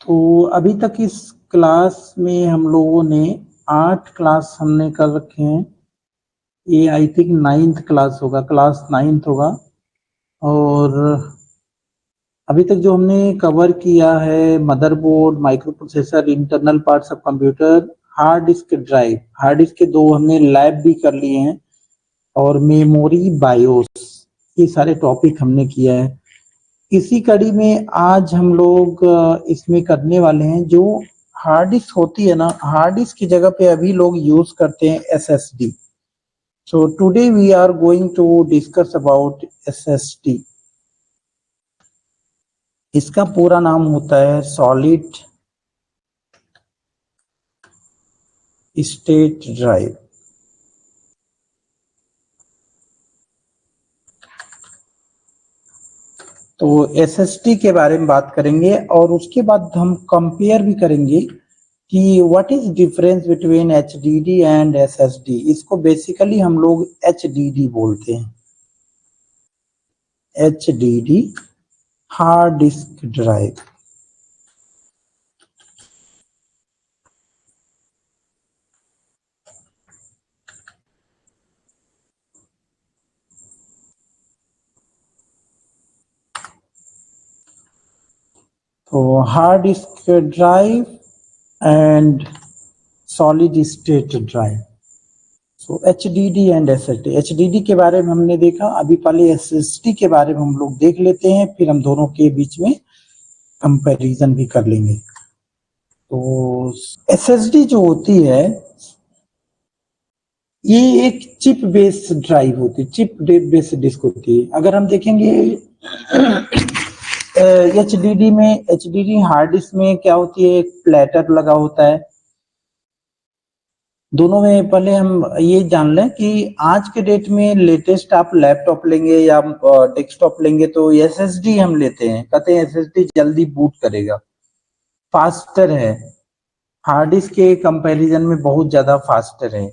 तो अभी तक इस क्लास में हम लोगों ने 8 क्लास हमने कर रखे हैं। ये आई थिंक 9th क्लास होगा, क्लास 9th होगा। और अभी तक जो हमने कवर किया है motherboard, micro processor, internal parts of computer, hard disk drive, hard disk के 2 हमने लैब भी कर लिए हैं, और मेमोरी, बायोस, ये सारे टॉपिक हमने किया है। इसी कड़ी में आज हम लोग इसमें करने वाले हैं जो हार्ड डिस्क होती है ना, हार्ड डिस्क की जगह पे अभी लोग यूज करते हैं SSD। So today we are going to discuss about SSD। इसका पूरा नाम होता है सॉलिड स्टेट ड्राइव। तो SSD के बारे में बात करेंगे और उसके बाद हम कंपेयर भी करेंगे कि what is difference between HDD and SSD। इसको बेसिकली हम लोग HDD बोलते हैं, HDD हार्ड डिस्क ड्राइव। तो hard disk drive and solid state drive. So HDD and SSD। HDD के बारे में हमने देखा, अभी पहले SSD के बारे में हम लोग देख लेते हैं, फिर हम दोनों के बीच में कंपैरिजन भी कर लेंगे। तो SSD जो होती है ये एक चिप बेस्ड ड्राइव होती है, चिप बेस्ड डिस्क होती है। अगर हम देखेंगे HDD में, HDD हार्ड डिस्क में क्या होती है, एक प्लेटर लगा होता है। दोनों में पहले हम ये जान लें कि आज के डेट में लेटेस्ट आप लैपटॉप लेंगे या डेस्कटॉप लेंगे तो SSD हम लेते हैं, कहते हैं SSD जल्दी बूट करेगा, फास्टर है, हार्ड डिस्क के कंपैरिजन में बहुत ज्यादा फास्टर है।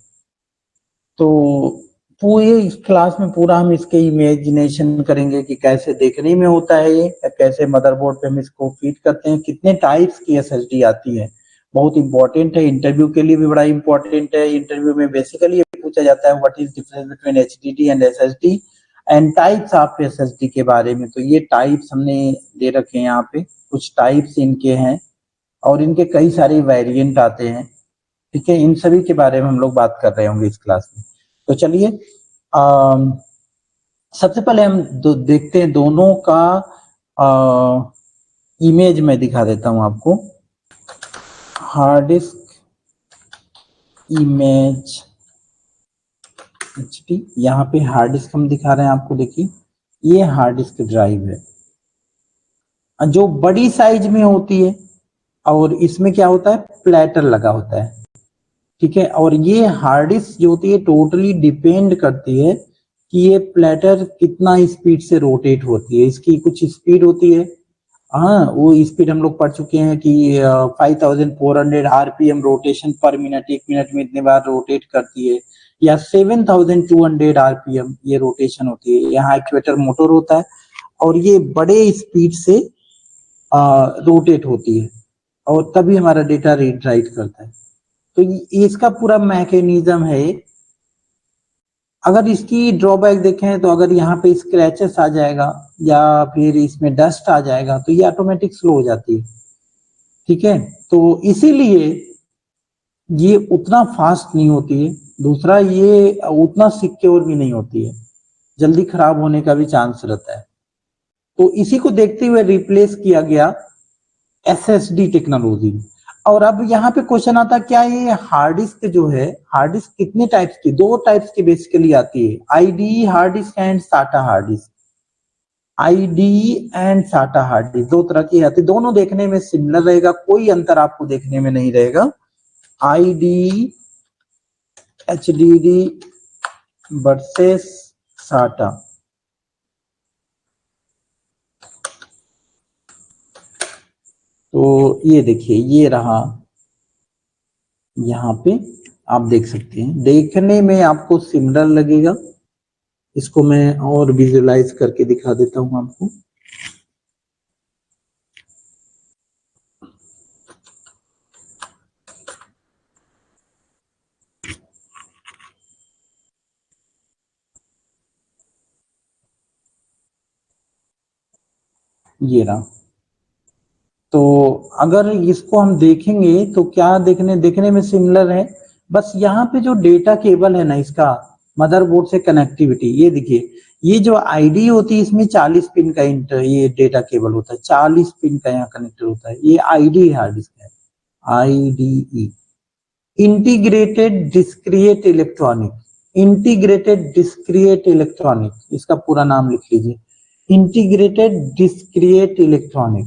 तो पूरे इस क्लास में पूरा हम इसके इमेजिनेशन करेंगे कि कैसे देखने में होता है ये, कैसे मदरबोर्ड पे हम इसको फीड करते हैं, कितने टाइप्स की SSD आती है। बहुत इंपॉर्टेंट है, इंटरव्यू के लिए भी बड़ा इंपॉर्टेंट है। इंटरव्यू में बेसिकली ये पूछा जाता है what is difference between HDD and SSD and types of SSD के बारे में। तो ये टाइप्स हमने दे रखे हैं यहाँ पे, कुछ टाइप्स इनके हैं और इनके कई सारे वेरिएंट आते हैं। ठीक है, इन सभी के बारे में हम लोग बात कर रहे होंगे इस क्लास में। तो चलिए सबसे पहले हम देखते हैं दोनों का इमेज मैं दिखा देता हूं आपको। हार्ड डिस्क इमेज HD, यहाँ पे हार्ड डिस्क हम दिखा रहे हैं आपको। देखिए ये हार्ड डिस्क ड्राइव है जो बड़ी साइज में होती है, और इसमें क्या होता है, प्लेटर लगा होता है। ठीक है, और ये हार्ड डिस्क जो होती है टोटली डिपेंड करती है कि ये प्लेटर कितना स्पीड से रोटेट होती है, इसकी कुछ स्पीड होती है। हाँ, वो स्पीड हम लोग पढ़ चुके हैं कि 5400 RPM रोटेशन पर मिनट, 1 मिनट में इतने बार रोटेट करती है, या 7200 RPM ये रोटेशन होती है। यहाँ एक्चुएटर मोटर होता है और ये बड़े स्पीड से रोटेट होती है और तभी हमारा डेटा रीड राइट करता है। तो इसका पूरा मैकेनिज्म है। अगर इसकी ड्रॉबैक देखें तो अगर यहाँ पे स्क्रैचेस आ जाएगा या फिर इसमें डस्ट आ जाएगा तो ये ऑटोमेटिक स्लो हो जाती है। ठीक है, तो इसीलिए ये उतना फास्ट नहीं होती है। दूसरा, ये उतना सिक्योर भी नहीं होती है, जल्दी खराब होने का भी चांस रहता है। तो इसी को देखते हुए रिप्लेस किया गया SSD टेक्नोलॉजी। और अब यहाँ पे क्वेश्चन आता है क्या ये हार्ड डिस्क जो है, हार्ड डिस्क कितने टाइप्स की, 2 टाइप्स की बेसिकली आती है, IDE hard disk and SATA hard disk. IDE and SATA hard disk 2 तरह की आती है, दोनों देखने में सिमिलर रहेगा, कोई अंतर आपको देखने में नहीं रहेगा। IDE HDD versus SATA। तो ये देखिए, ये रहा, यहाँ पे आप देख सकते हैं, देखने में आपको सिमिलर लगेगा। इसको मैं और विजुअलाइज करके दिखा देता हूं आपको। ये रहा। तो अगर इसको हम देखेंगे तो क्या देखने में सिमिलर है, बस यहाँ पे जो डेटा केबल है ना इसका मदरबोर्ड से कनेक्टिविटी, ये देखिए ये जो आईडी होती है इसमें 40 पिन का इंटर ये डेटा केबल होता है, 40 पिन का यहाँ कनेक्टर होता है, ये आईडी हार्ड डिस्क है, IDE, integrated discrete electronic, integrated discrete electronic, इसका पूरा नाम लिख लीजिए, इंटीग्रेटेड डिस्क्रिएट इलेक्ट्रॉनिक,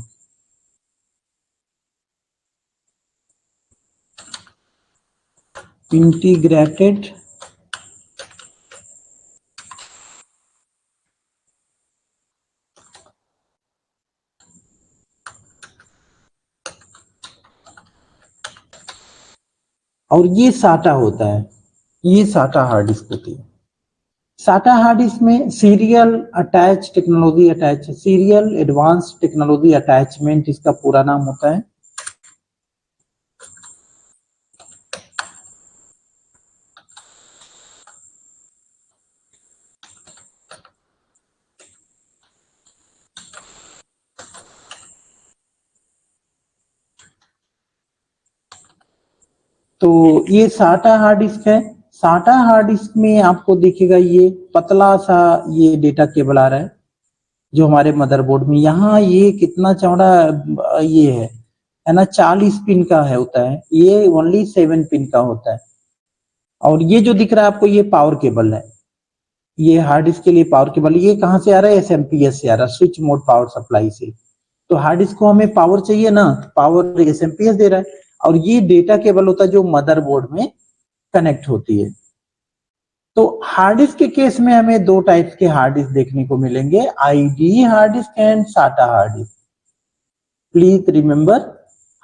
इंटीग्रेटेड और ये साटा होता है, ये साटा हार्ड डिस्क होती है। साटा हार्ड डिस्क में serial attach technology attach, serial advance technology attachment इसका पूरा नाम होता है। तो ये साटा हार्ड डिस्क है। साटा हार्ड डिस्क में आपको दिखेगा ये पतला सा ये डेटा केबल आ रहा है जो हमारे मदरबोर्ड में, यहाँ ये कितना चौड़ा ये है ना, 40 पिन का है होता है, ये ओनली 7 पिन का होता है। और ये जो दिख रहा है आपको ये पावर केबल है, ये हार्ड डिस्क के लिए पावर केबल, ये कहाँ से आ रहा है, एसएमपीएस से आ रहा है, स्विच मोड पावर सप्लाई से। तो हार्ड डिस्क को हमें पावर चाहिए ना, पावर एसएमपीएस दे रहा है, और ये डेटा केबल होता है जो मदरबोर्ड में कनेक्ट होती है। तो हार्ड डिस्क के केस में हमें दो टाइप्स के हार्ड डिस्क देखने को मिलेंगे, आईडी हार्ड डिस्क एंड साटा hard disk. Please remember,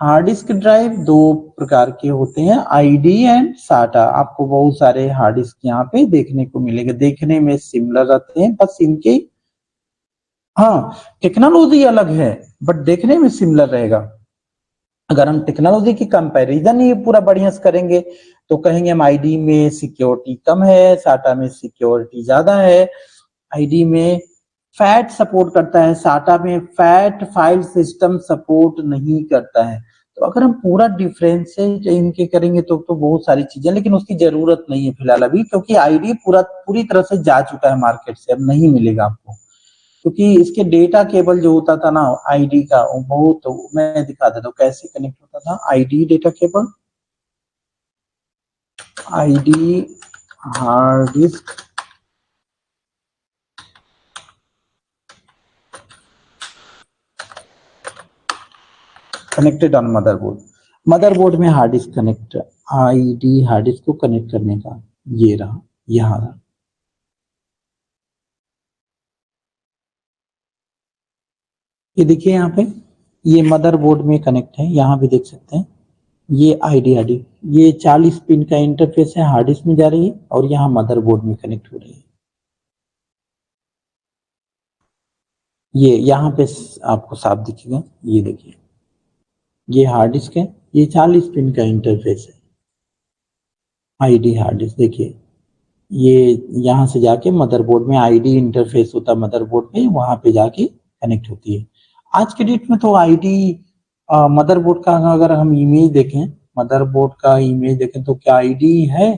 hard disk drive दो प्रकार के होते हैं, आईडी एंड साटा। आपको बहुत सारे हार्ड डिस्क यहाँ पे देखने को मिलेंगे, देखने में सिमिलर रहते हैं, बस इनके हाँ टेक्नोलॉजी अलग है बट देखने में सिमिलर रहेगा। अगर हम टेक्नोलॉजी की कंपैरिजन ही पूरा बढ़िया से करेंगे तो कहेंगे हम आईडी में सिक्योरिटी कम है, साटा में सिक्योरिटी ज्यादा है, आईडी में फैट सपोर्ट करता है, साटा में फैट फाइल सिस्टम सपोर्ट नहीं करता है। तो अगर हम पूरा डिफरेंशिएट इनके करेंगे तो बहुत सारी चीजें, लेकिन उसकी जरूरत नहीं है फिलहाल अभी, क्योंकि आईडी पूरी तरह से जा चुका है मार्केट से, अब नहीं मिलेगा आपको, क्योंकि इसके डेटा केबल जो होता था ना आईडी का, वो बहुत, मैं दिखा देता हूँ कैसे कनेक्ट होता था IDE data cable, IDE hard disk connected on motherboard, motherboard में hard disk connect, IDE hard disk को कनेक्ट करने का ये रहा, यहाँ रहा। ये देखिए यहाँ पे ये मदरबोर्ड में कनेक्ट है, यहाँ भी देख सकते हैं ये आईडी हार्ड डिस्क, ये 40 पिन का इंटरफेस है, हार्ड डिस्क में जा रही है और यहाँ मदरबोर्ड में कनेक्ट हो रही है। ये यहाँ पे आपको साफ दिखेगा, ये देखिए ये हार्ड डिस्क है, ये 40 पिन का इंटरफेस है, आईडी हार्ड डिस्क देखिए, ये यहाँ से जाके मदरबोर्ड में आईडी इंटरफेस होता है मदरबोर्ड में, वहां पे जाके कनेक्ट होती है। आज के डेट में तो आईडी मदरबोर्ड का अगर हम इमेज देखें, मदरबोर्ड का इमेज देखें तो क्या आईडी है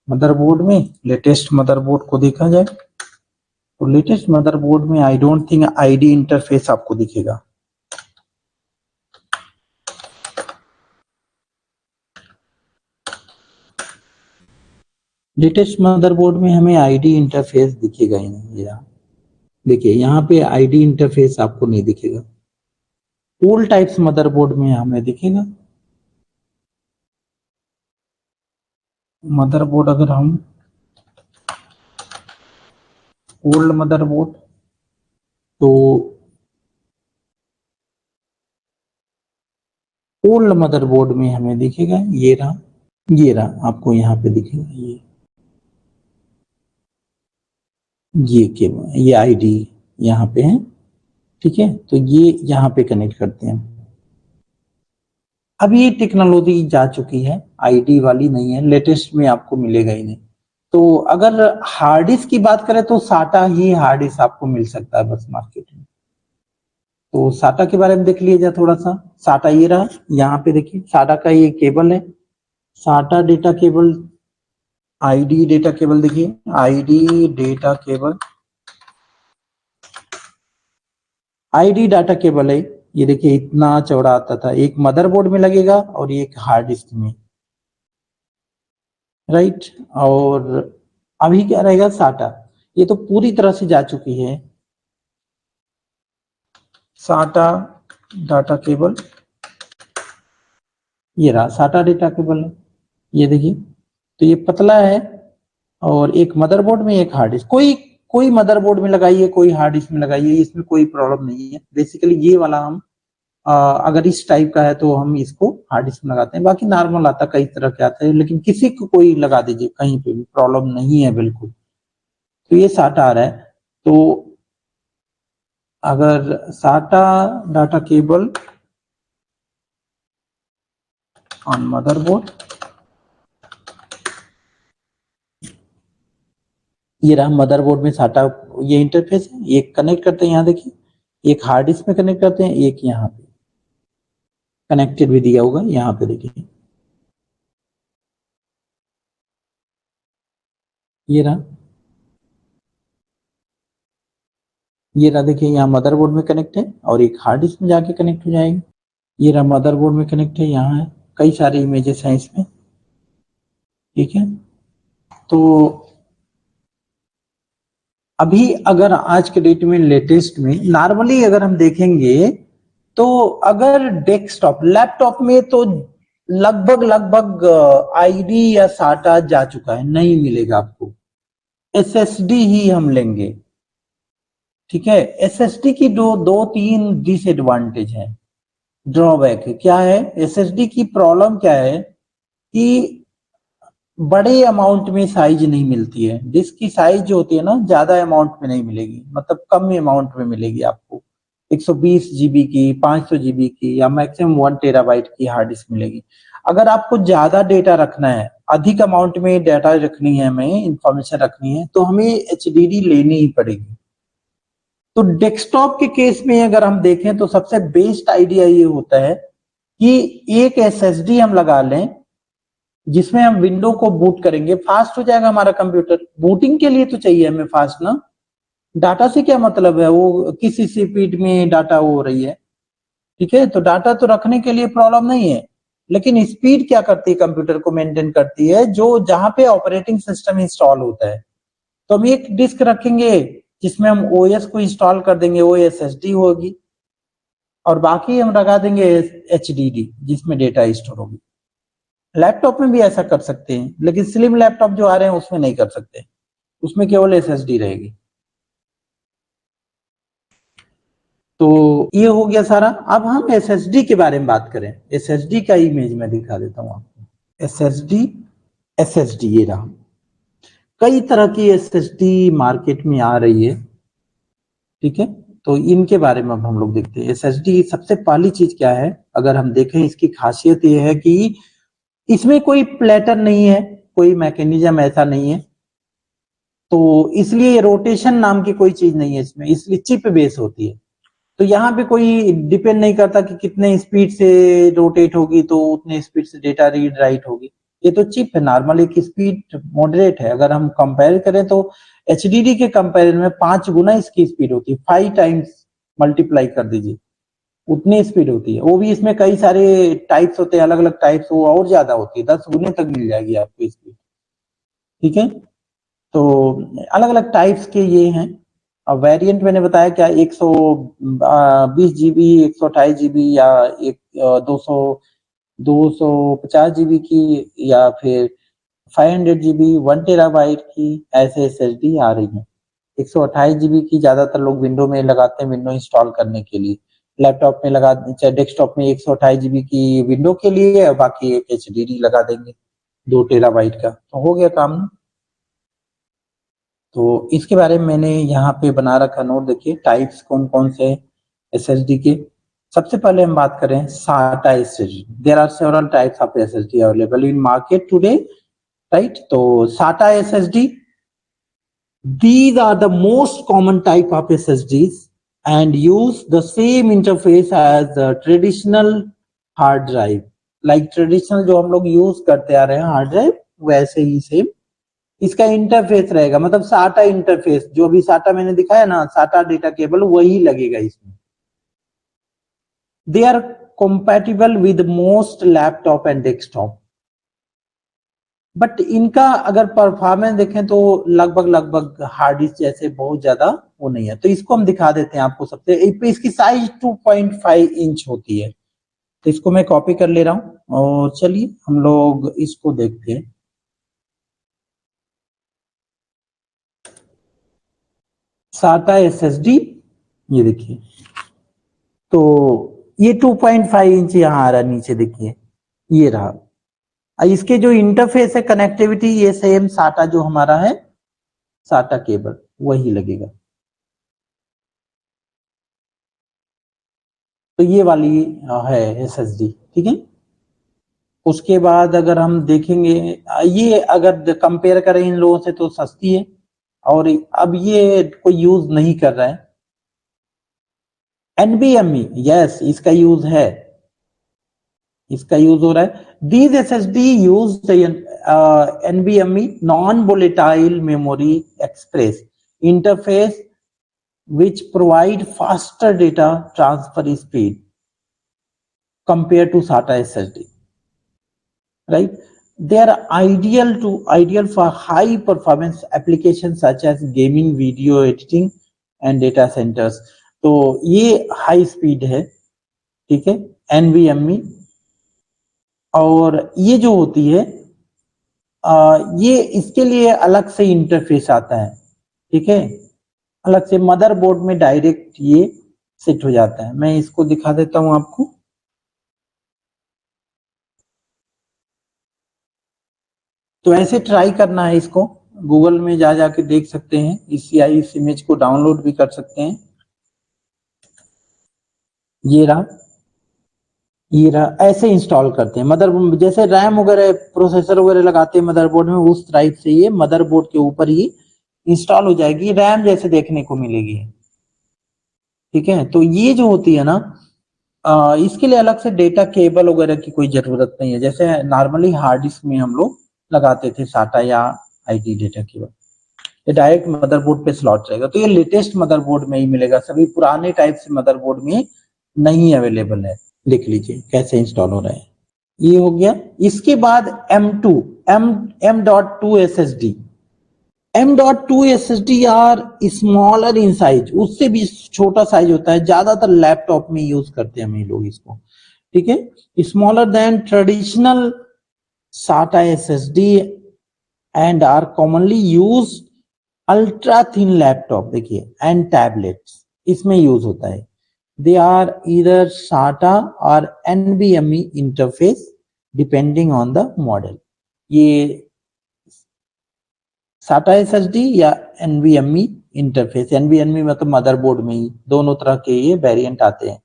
मदरबोर्ड में, लेटेस्ट मदरबोर्ड को देखा जाए तो लेटेस्ट मदरबोर्ड में I don't think ID interface आपको दिखेगा। लेटेस्ट मदरबोर्ड में हमें आईडी इंटरफेस दिखेगा ही नहीं, यहाँ देखिए यहाँ पे आईडी इंटरफेस आपको नहीं दिखेगा, ओल्ड टाइप्स मदरबोर्ड में हमें दिखेगा। मदरबोर्ड अगर हम ओल्ड मदरबोर्ड तो ओल्ड मदरबोर्ड में हमें दिखेगा, ये रहा आपको यहाँ पे दिखेगा, ये आईडी यहाँ पे है, ठीक है, तो ये यहाँ पे कनेक्ट करते हैं। अब ये टेक्नोलॉजी जा चुकी है, आईडी वाली नहीं है, लेटेस्ट में आपको मिलेगा ही नहीं। तो अगर हार्ड डिस्क की बात करें तो साटा ही हार्ड डिस्क आपको मिल सकता है बस मार्केट में। तो साटा के बारे में देख लीजिए थोड़ा सा। साटा ये रहा, यहाँ पे देखिए साटा का ये केबल है, SATA data cable, IDE data cable, देखिए IDE data cable, IDE data cable है। ये देखिए इतना चौड़ा आता था, एक मदरबोर्ड में लगेगा और एक हार्ड डिस्क में, राइट। और अभी क्या रहेगा, साटा, ये तो पूरी तरह से जा चुकी है। साटा डाटा केबल, ये रहा साटा डेटा केबल है, ये देखिए। तो ये पतला है और एक मदरबोर्ड में एक हार्ड डिस्क, कोई कोई मदरबोर्ड में लगाइए, कोई हार्ड डिस्क में लगाइए, इसमें कोई प्रॉब्लम नहीं है। बेसिकली ये वाला हम अगर इस टाइप का है तो हम इसको हार्ड डिस्क में लगाते हैं, बाकी नॉर्मल आता कई तरह के आते हैं, लेकिन किसी को कोई लगा दीजिए, कहीं पे भी प्रॉब्लम नहीं है बिल्कुल। तो ये साटा आ रहा है। तो अगर साटा डाटा केबल ऑन मदरबोर्ड, ये रहा मदरबोर्ड में साटा, ये इंटरफेस है, ये कनेक्ट करते हैं, यहाँ देखिए एक हार्ड डिस्क में कनेक्ट करते हैं, एक यहाँ पे कनेक्टेड भी दिया होगा, यहाँ पे देखिए ये रहा, ये रहा देखिए यहाँ मदरबोर्ड में कनेक्ट है और एक हार्ड डिस्क में जाके कनेक्ट हो जाएगी। ये रहा मदरबोर्ड में कनेक्ट है, यहाँ है, कई सारे इमेजेस हैं इसमें, ठीक है। तो अभी अगर आज के डेट में लेटेस्ट में नॉर्मली अगर हम देखेंगे तो अगर डेस्कटॉप लैपटॉप में तो लगभग लगभग आईडी या साटा जा चुका है, नहीं मिलेगा आपको। एसएसडी ही हम लेंगे, ठीक है। एसएसडी की दो दो तीन डिसएडवांटेज है, ड्रॉबैक है। क्या है एसएसडी की प्रॉब्लम, क्या है कि बड़े अमाउंट में साइज नहीं मिलती है, डिस्क की साइज जो होती है ना ज्यादा अमाउंट में नहीं मिलेगी, मतलब कम अमाउंट में मिलेगी आपको। 120 जीबी की, 500 जीबी की या मैक्सिमम 1 टेराबाइट की हार्ड डिस्क मिलेगी। अगर आपको ज्यादा डेटा रखना है, अधिक अमाउंट में डेटा रखनी है, हमें इंफॉर्मेशन रखनी है, तो हमें एचडीडी लेनी ही पड़ेगी। तो डेस्कटॉप के केस में अगर हम देखें तो सबसे बेस्ट आइडिया ये होता है कि एक एसएसडी हम लगा लें, जिसमें हम विंडो को बूट करेंगे, फास्ट हो जाएगा हमारा कंप्यूटर। बूटिंग के लिए तो चाहिए हमें फास्ट ना, डाटा से क्या मतलब है, वो किस स्पीड में डाटा हो रही है, ठीक है। तो डाटा तो रखने के लिए प्रॉब्लम नहीं है, लेकिन स्पीड क्या करती है, कंप्यूटर को मेंटेन करती है, जो जहां पे ऑपरेटिंग सिस्टम इंस्टॉल होता है। तो हम एक डिस्क रखेंगे जिसमें हम ओएस को इंस्टॉल कर देंगे, वो एसएसडी होगी, और बाकी हम लगा देंगे एचडीडी जिसमें डेटा स्टोर होगी। लैपटॉप में भी ऐसा कर सकते हैं, लेकिन स्लिम लैपटॉप जो आ रहे हैं उसमें नहीं कर सकते, उसमें केवल एसएसडी रहेगी। तो ये हो गया सारा। अब हम एसएसडी के बारे में बात करें। एसएसडी का इमेज मैं दिखा देता हूं आपको। एसएसडी, एसएसडी ये रहा। कई तरह की एसएसडी मार्केट में आ रही है, ठीक है। तो इनके बारे में अब हम लोग देखते हैं। एसएसडी सबसे पहली चीज क्या है, अगर हम देखें इसकी खासियत ये है कि इसमें कोई प्लेटर नहीं है, कोई मैकेनिज्म ऐसा नहीं है, तो इसलिए रोटेशन नाम की कोई चीज नहीं है इसमें, इसलिए चिप बेस होती है। तो यहाँ पे कोई डिपेंड नहीं करता कि कितने स्पीड से रोटेट होगी तो उतने स्पीड से डेटा रीड राइट होगी। ये तो चिप है, नॉर्मल एक स्पीड मॉडरेट है। अगर हम कंपेयर करें तो एचडीडी के कंपेरिजन में 5 गुना इसकी स्पीड होती है, 5 टाइम्स मल्टीप्लाई कर दीजिए, उतनी स्पीड होती है। वो भी इसमें कई सारे टाइप्स होते हैं, अलग अलग टाइप्स, वो और ज्यादा होती है, 10 गुने तक मिल जाएगी आपको स्पीड, ठीक है। तो अलग अलग टाइप्स के ये हैं। अब वेरिएंट मैंने बताया क्या, 120 जीबी, 128 जीबी, या एक 250 जीबी की, या फिर 500 जीबी, 1 टेराबाइट की, ऐसे एसएसडी आ रही है। 128 जीबी की ज्यादातर लोग विंडो में लगाते हैं, विंडो इंस्टॉल करने के लिए। लैपटॉप में लगा, चाहे डेस्कटॉप में 128 जीबी की विंडो के लिए, और बाकी एक एचडीडी लगा देंगे 2 टेराबाइट का, तो हो गया काम ना। तो इसके बारे में मैंने यहाँ पे बना रखा नोट, देखिए टाइप्स कौन कौन से एसएसडी के। सबसे पहले हम बात करें SATA SSD. There are several types of SSD available in market today, right. तो SATA SSD, these are the most common type of SSDs and use the same interface as the traditional hard drive. Like traditional जो हम लोग use करते आ रहे हैं hard drive, वैसे ही same इसका interface रहेगा, मतलब साटा इंटरफेस जो भी साटा मैंने दिखाया ना, साटा डेटा केबल वही लगेगा इसमें. They are compatible with most laptop and desktop. But इनका अगर परफॉर्मेंस देखें तो लगभग हार्ड डिस्क जैसे बहुत ज्यादा वो नहीं है. तो इसको हम दिखा देते हैं आपको. सबसे इसकी साइज 2.5 इंच होती है. तो इसको मैं कॉपी कर ले रहा हूं और चलिए हम लोग इसको देखते हैं. साटा एसएसडी, ये देखिए. तो ये 2.5 इंच यहाँ आ रहा है नीचे, देखिए ये रहा. इसके जो इंटरफेस है कनेक्टिविटी, ये सेम साटा जो हमारा है साटा केबल वही लगेगा. तो ये वाली है एसएसडी. ठीक है. उसके बाद अगर हम देखेंगे, ये अगर कंपेयर करें इन लोगों से तो सस्ती है, और अब ये कोई यूज नहीं कर रहा है. एनबीएमई, यस इसका यूज है, इसका यूज हो रहा है. दीज एसएसडी यूज एनबीएमई non volatile memory express interface which provide faster data transfer speed compared to SATA SSD, right? They are ideal for high performance applications such as gaming, video editing and data centers. तो ये high speed है. ठीक है. NVMe. और ये जो होती है ये इसके लिए अलग से इंटरफेस आता है. ठीक है. अलग से मदरबोर्ड में डायरेक्ट ये सेट हो जाता है. मैं इसको दिखा देता हूं आपको. तो ऐसे ट्राई करना है इसको. गूगल में जा जाके देख सकते हैं. इस इमेज को डाउनलोड भी कर सकते हैं. ये रहा, ये रहा. ऐसे इंस्टॉल करते हैं मदरबोर्ड, जैसे रैम वगैरह प्रोसेसर वगैरह लगाते हैं मदरबोर्ड में, उस टाइप से ये मदरबोर्ड के ऊपर ही इंस्टॉल हो जाएगी. रैम जैसे देखने को मिलेगी. ठीक है. तो ये जो होती है ना, इसके लिए अलग से डेटा केबल वगैरह की कोई जरूरत नहीं है. जैसे नॉर्मली हार्ड डिस्क में हम लोग लगाते थे साटा या आईटी डेटा केबल, ये डायरेक्ट मदरबोर्ड पे स्लॉट रहेगा. तो ये लेटेस्ट मदरबोर्ड में ही मिलेगा, सभी पुराने टाइप से मदरबोर्ड में नहीं अवेलेबल है. लिख लीजिए कैसे इंस्टॉल हो रहा है. ये हो गया. इसके बाद M2 M.2 SSD. M.2 SSD are smaller in size, उससे भी छोटा साइज होता है. ज्यादातर लैपटॉप में यूज करते हैं हम लोग इसको. ठीक है. Smaller than traditional SATA SSD and are commonly use ultra thin laptop, देखिए, एंड टैबलेट्स इसमें यूज होता है. दे आर ईदर SATA और NVMe interface depending on the model. ये SATA SSD या NVMe इंटरफेस. NVMe मतलब मदरबोर्ड में ही दोनों तरह के ये वेरिएंट आते हैं.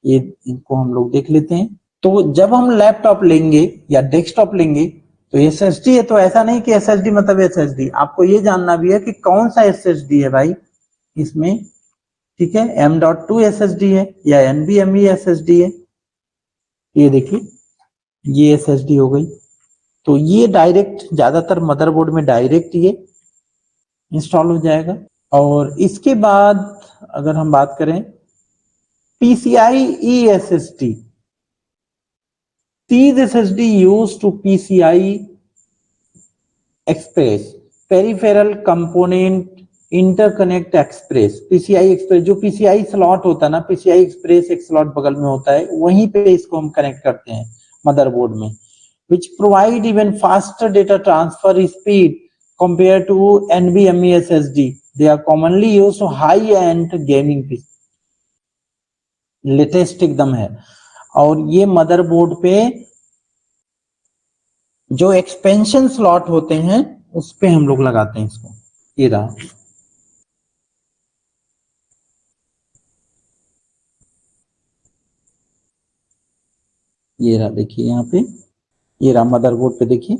ये इनको हम लोग देख लेते हैं. तो जब हम लैपटॉप लेंगे या डेस्कटॉप लेंगे तो SSD है, तो ऐसा नहीं कि SSD मतलब SSD. आपको ये जानना भी है कि कौन सा SSD है भाई इसमें. ठीक है. M.2 SSD है या NVMe SSD है. ये देखिए ये SSD हो गई. तो ये डायरेक्ट ज्यादातर मदरबोर्ड में डायरेक्ट ये इंस्टॉल हो जाएगा. और इसके बाद अगर हम बात करें PCIe SSD, these SSD used to PCI Express Peripheral Component Interconnect Express. PCI Express जो PCI स्लॉट होता है ना, PCI Express एक स्लॉट बगल में होता है, वहीं पे इसको हम कनेक्ट करते हैं मदरबोर्ड में. which provide even faster data transfer speed compared to NVMe SSD. They are commonly used to high-end gaming PC. Latest एकदम है. और ये मदरबोर्ड पे जो एक्सपेंशन स्लॉट होते हैं उस पे हम लोग लगाते हैं इसको. ये रहा. ये रहा, देखिए यहाँ पे. ये रहा मदरबोर्ड पे, देखिए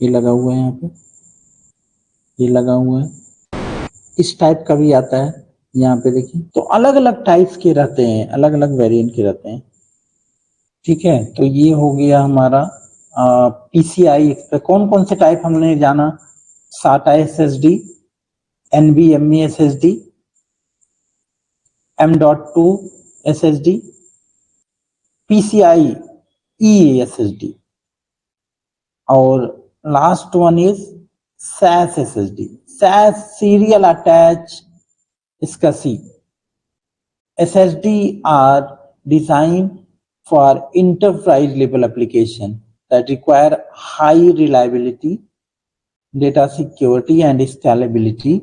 ये लगा हुआ है यहाँ पे. ये लगा हुआ है, इस टाइप का भी आता है। यहाँ पे देखिए, तो अलग अलग टाइप्स के रहते हैं, अलग अलग वेरिएंट के रहते हैं। ठीक है, तो ये हो गया हमारा पीसीआई। कौन कौन से टाइप हमने जाना? SATA SSD, NVMe SSD, M.2 SSD, PCI E SSD, और last one is SAS SSD, SAS serial attach SCSI. SSD are designed for enterprise level application that require high reliability, data security and scalability.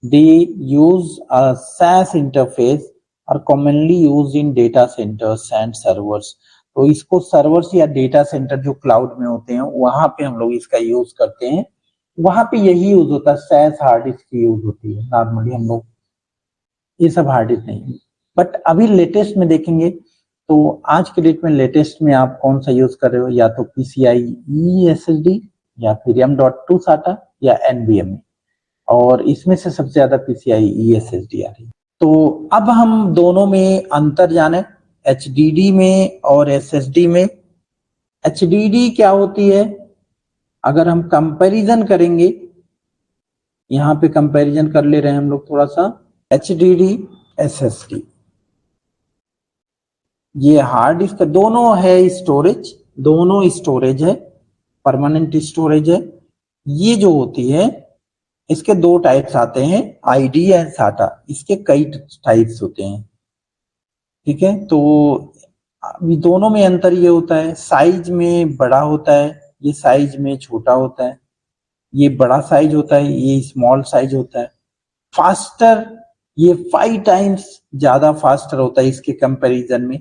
They use a SAS interface, are commonly used in data centers and servers. तो इसको servers या data centre जो cloud में होते हैं वहां पे हम लोग इसका यूज करते हैं, वहां पे यही यूज होता है। सैस हार्ड डिस्क की यूज होती है नॉर्मली, हम लोग ये सब हार्ड डिस्क नहीं। बट अभी लेटेस्ट में देखेंगे तो आज के डेट में लेटेस्ट में आप कौन सा यूज कर रहे हो, या तो पीसीआई ई एसएसडी, या फिर M.2 साटा, या एनवीएमई, और इसमें से सबसे ज्यादा पीसीआई ई एसएसडी आ रही है। तो अब हम दोनों में अंतर जाने, एचडीडी में और एसएसडी में। एचडीडी क्या होती है? अगर हम कंपैरिजन करेंगे, यहाँ पे कंपैरिजन कर ले रहे हैं हम लोग थोड़ा सा। एचडीडी एसएसडी, ये हार्ड डिस्क दोनों है, स्टोरेज दोनों स्टोरेज है, परमानेंट स्टोरेज है। ये जो होती है इसके दो टाइप्स आते हैं, आईडी एंड साटा। इसके कई टाइप्स होते हैं। ठीक है, तो अभी दोनों में अंतर ये होता है, साइज में बड़ा होता है, ये साइज में छोटा होता है। ये बड़ा साइज होता है, ये स्मॉल साइज होता है। फास्टर, ये 5 टाइम्स ज्यादा फास्टर होता है इसके कंपैरिजन में।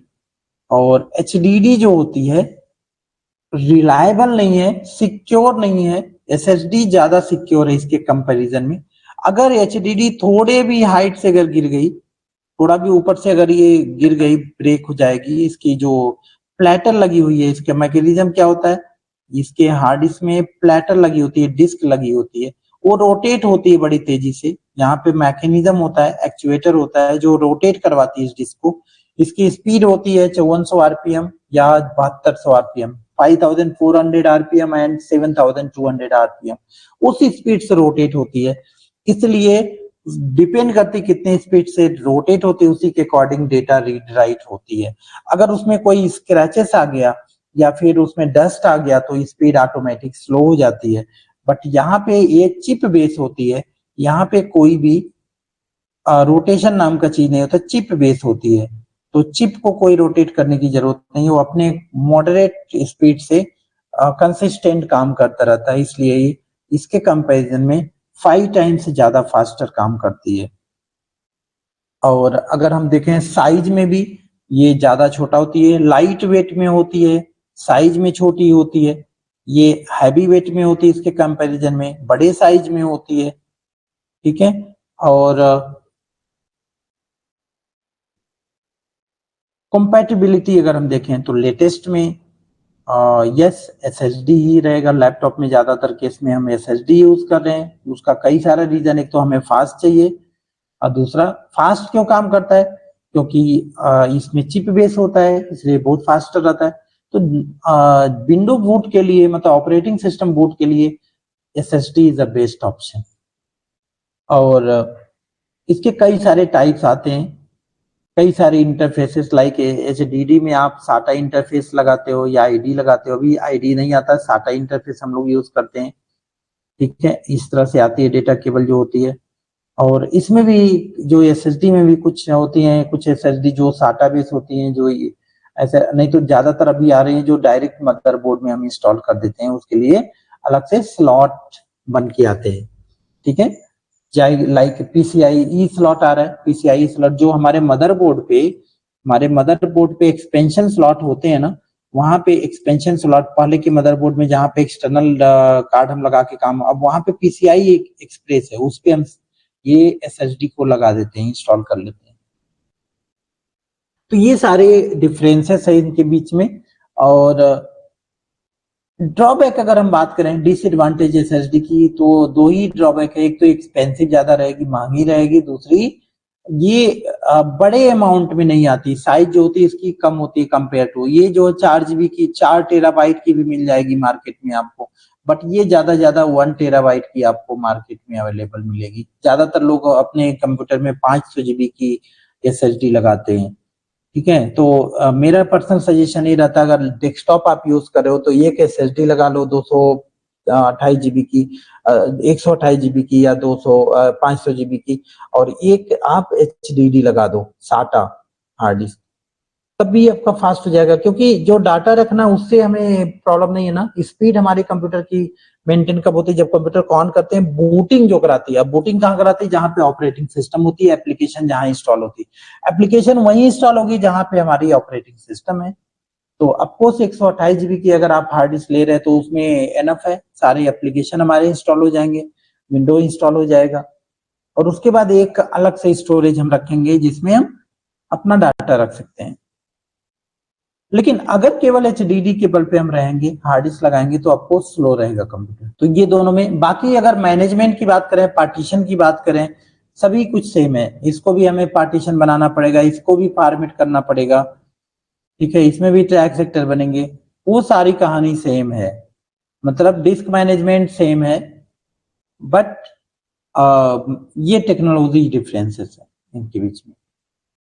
और एचडीडी जो होती है रिलायबल नहीं है, सिक्योर नहीं है। एसएसडी ज्यादा सिक्योर है इसके कंपैरिजन में। अगर एचडीडी थोड़े भी हाइट से अगर गिर गई, थोड़ा भी ऊपर से अगर ये गिर गई, ब्रेक हो जाएगी। इसकी जो प्लेटर लगी हुई है, इसका मैकेनिज्म क्या होता है, इसके हार्ड डिस्क में प्लेटर लगी होती है, डिस्क लगी होती है, वो रोटेट होती है बड़ी तेजी से। यहाँ पे मैकेनिज्म होता है, एक्चुएटर होता है जो रोटेट करवाती है इस डिस्क को। इसकी स्पीड होती है 5400 आरपीएम या 7200 आरपीएम, 5400 आरपीएम एंड 7200 आरपीएम, उसी स्पीड से रोटेट होती है। इसलिए डिपेंड करती कितने स्पीड से रोटेट होती है, उसी के अकॉर्डिंग डेटा रीड राइट होती है। अगर उसमें कोई स्क्रैचेस आ गया या फिर उसमें डस्ट आ गया तो स्पीड ऑटोमेटिक स्लो हो जाती है। बट यहाँ पे ये चिप बेस होती है, यहाँ पे कोई भी रोटेशन नाम का चीज नहीं होता, चिप बेस होती है। तो चिप को कोई रोटेट करने की जरूरत नहीं, वो अपने मॉडरेट स्पीड से कंसिस्टेंट काम करता रहता है। इसलिए इसके कंपैरिजन में 5 टाइम्स ज्यादा फास्टर काम करती है। और अगर हम देखें साइज में भी ये ज्यादा छोटा होती है, लाइट वेट में होती है, साइज में छोटी होती है। ये हैवी वेट में होती है इसके कंपैरिजन में, बड़े साइज में होती है। ठीक है, और कंपैटिबिलिटी अगर हम देखें तो लेटेस्ट में यस एसएसडी ही रहेगा। लैपटॉप में ज्यादातर केस में हम एसएसडी यूज कर रहे हैं। उसका कई सारा रीजन, एक तो हमें फास्ट चाहिए, और दूसरा फास्ट क्यों काम करता है, क्योंकि इसमें चिप बेस होता है, इसलिए बहुत फास्ट रहता है। तो विंडो बूट के लिए, मतलब ऑपरेटिंग सिस्टम बूट के लिए SSD is the best option. और इसके कई सारे टाइप्स आते हैं, कई सारे इंटरफेसेस, लाइक एचडीडी में आप साटा इंटरफेस लगाते हो या आईडी लगाते हो। अभी आईडी नहीं आता, साटा इंटरफेस हम लोग यूज करते हैं। ठीक है, इस तरह से आती है डेटा केबल जो होती है। और इसमें भी जो एसएसडी में भी कुछ होती हैं, कुछ एसएसडी जो साटा बेस होती हैं, जो ऐसे नहीं तो ज्यादातर अभी आ रही है जो डायरेक्ट मदरबोर्ड में हम इंस्टॉल कर देते हैं, उसके लिए अलग से स्लॉट बन के आते हैं। ठीक है, लाइक पीसीआई ई स्लॉट आ रहा है। पीसीआई स्लॉट जो हमारे मदरबोर्ड पे एक्सपेंशन स्लॉट होते हैं ना, वहां पे एक्सपेंशन स्लॉट पहले के मदरबोर्ड में जहाँ पे एक्सटर्नल कार्ड हम लगा के काम, अब वहां पे पीसीआई एक्सप्रेस है, उस पे हम ये एसएसडी को लगा देते हैं, इंस्टॉल कर लेते हैं। तो ये सारे डिफरेंसेस है इनके बीच में। और ड्रॉबैक अगर हम बात करें डिसएडवांटेज एसएसडी की, तो दो ही ड्रॉबैक है। एक तो एक्सपेंसिव ज्यादा रहेगी, महंगी रहेगी। दूसरी, ये बड़े अमाउंट में नहीं आती, साइज जो होती है इसकी कम होती है कंपेयर टू ये जो 4 GB की, 4 TB की भी मिल जाएगी मार्केट में आपको, बट ये ज्यादा 1 TB की आपको मार्केट में अवेलेबल मिलेगी। ज्यादातर लोग अपने कंप्यूटर में 500 GB की एसएसडी लगाते हैं। ठीक है, तो मेरा पर्सनल सजेशन ये रहता है, अगर डेस्कटॉप आप यूज कर रहे हो तो एक एसएसडी लगा लो 228 GB की, 128 GB की, या 500 GB की, और एक आप एचडीडी लगा दो, साटा हार्ड डिस्क, तब भी आपका फास्ट हो जाएगा। क्योंकि जो डाटा रखना उससे हमें प्रॉब्लम नहीं है ना, स्पीड हमारे कंप्यूटर की मेंटेन कब होती है, जब कंप्यूटर को ऑन करते हैं, बूटिंग जो कराती है। अब बूटिंग कहाँ कराती है, जहां पे ऑपरेटिंग सिस्टम होती है, एप्लीकेशन जहां इंस्टॉल होती है, एप्लीकेशन वहीं इंस्टॉल होगी जहां पे हमारी ऑपरेटिंग सिस्टम है। तो अफकोर्स 128 GB की अगर आप हार्ड डिस्क ले रहे हैं तो उसमें एनफ है, सारे एप्लीकेशन हमारे इंस्टॉल हो जाएंगे, विंडो इंस्टॉल हो जाएगा। और उसके बाद एक अलग से स्टोरेज हम रखेंगे जिसमें हम अपना डाटा रख सकते हैं। लेकिन अगर केवल एचडीडी के बल पे हम रहेंगे, हार्ड डिस्क लगाएंगे, तो आपको स्लो रहेगा कंप्यूटर। तो ये दोनों में, बाकी अगर मैनेजमेंट की बात करें, पार्टीशन की बात करें, सभी कुछ सेम है। इसको भी हमें पार्टीशन बनाना पड़ेगा, इसको भी फॉर्मेट करना पड़ेगा। ठीक है, इसमें भी ट्रैक सेक्टर बनेंगे, वो सारी कहानी सेम है। मतलब डिस्क मैनेजमेंट सेम है, बट ये टेक्नोलॉजी डिफरेंसेस है इनके बीच में।